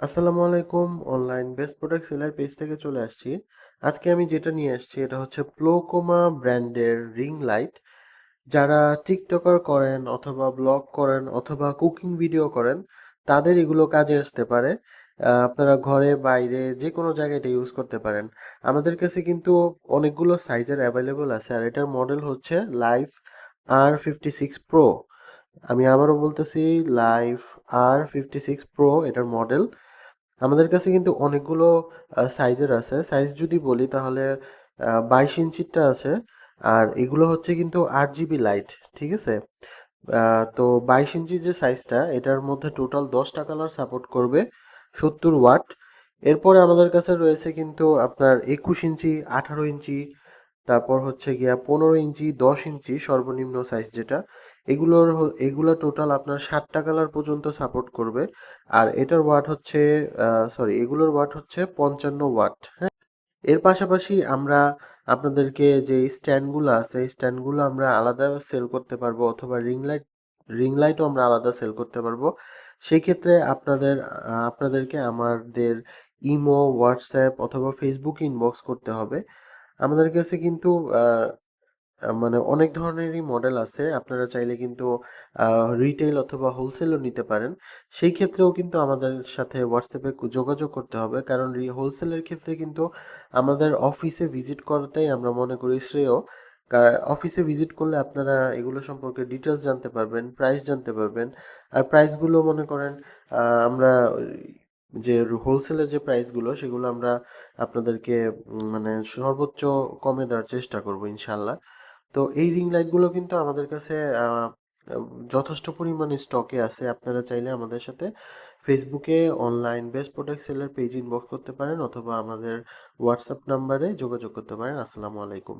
আসসালামু আলাইকুম। Online best product seller page থেকে চলে আসছি। আজকে আমি যেটা নিয়ে আসছি এটা হচ্ছে প্লোকোমা ব্র্যান্ডের রিং লাইট। যারা টিকটকার করেন অথবা ব্লগ করেন অথবা কুকিং ভিডিও করেন তাদের এগুলো কাজে আসতে পারে। আপনারা ঘরে বাইরে যে কোনো জায়গায় এটা ইউজ করতে পারেন। আমাদের কাছে কিন্তু অনেকগুলো সাইজের অ্যাভেলেবল আছে আর এটার মডেল হচ্ছে লাইফ R56 Pro। আমি আবারও বলতেছি, লাইফ R56 Pro এটার মডেল। আমাদের কাছে কিন্তু অনেকগুলো সাইজের আছে। সাইজ যদি বলি তাহলে 22 ইঞ্চিরটা আছে। আর এগুলো হচ্ছে কিন্তু 8 জিবি লাইট। ঠিক আছে। তো 22 ইঞ্চি যে সাইজটা এটার মধ্যে টোটাল 10টা কালার সাপোর্ট করবে, 70 ওয়াট। এরপরে আমাদের কাছে রয়েছে কিন্তু আপনার 21 ইঞ্চি, 18 ইঞ্চি, তারপর হচ্ছে গিয়া 15 ইঞ্চি, 10 ইঞ্চি সর্বনিম্ন সাইজ যেটা। এগুলো টোটাল আপনার 7টা কালার পর্যন্ত সাপোর্ট করবে। আর এটার ওয়াট হচ্ছে এগুলোর ওয়াট হচ্ছে 55 ওয়াট। হ্যাঁ। এর পাশাপাশি আমরা আপনাদেরকে যে স্ট্যান্ডগুলো আছে এই স্ট্যান্ডগুলো আমরা আলাদা সেল করতে পারবো, অথবা রিং লাইটও আমরা আলাদা সেল করতে পারবো। সেই ক্ষেত্রে আপনাদেরকে আমাদের ইমো, হোয়াটসঅ্যাপ অথবা ফেসবুক ইনবক্স করতে হবে। আমাদের কাছে কিন্তু মানে অনেক ধরনেরই মডেল আছে। আপনারা চাইলে কিন্তু রিটেল অথবা হোলসেলও নিতে পারেন। সেই ক্ষেত্রেও কিন্তু আমাদের সাথে হোয়াটসঅ্যাপে যোগাযোগ করতে হবে, কারণ হোলসেলের ক্ষেত্রে কিন্তু আমাদের অফিসে ভিজিট করাটাই আমরা মনে করি শ্রেয়। অফিসে ভিজিট করলে আপনারা এগুলো সম্পর্কে ডিটেলস জানতে পারবেন, প্রাইস জানতে পারবেন। আর প্রাইসগুলো মনে করেন আমরা যে হোলসেলের যে প্রাইসগুলো সেগুলো আমরা আপনাদেরকে মানে সর্বোচ্চ কমে দেওয়ার চেষ্টা করব ইনশাল্লাহ। তো এই রিং লাইটগুলো কিন্তু আমাদের কাছে আহ, যথেষ্ট পরিমাণে স্টকে আছে। আপনারা চাইলে আমাদের সাথে ফেসবুকে online best product seller page inbox করতে পারেন, অথবা আমাদের হোয়াটসঅ্যাপ নাম্বারে যোগাযোগ করতে পারেন। আসসালামু আলাইকুম।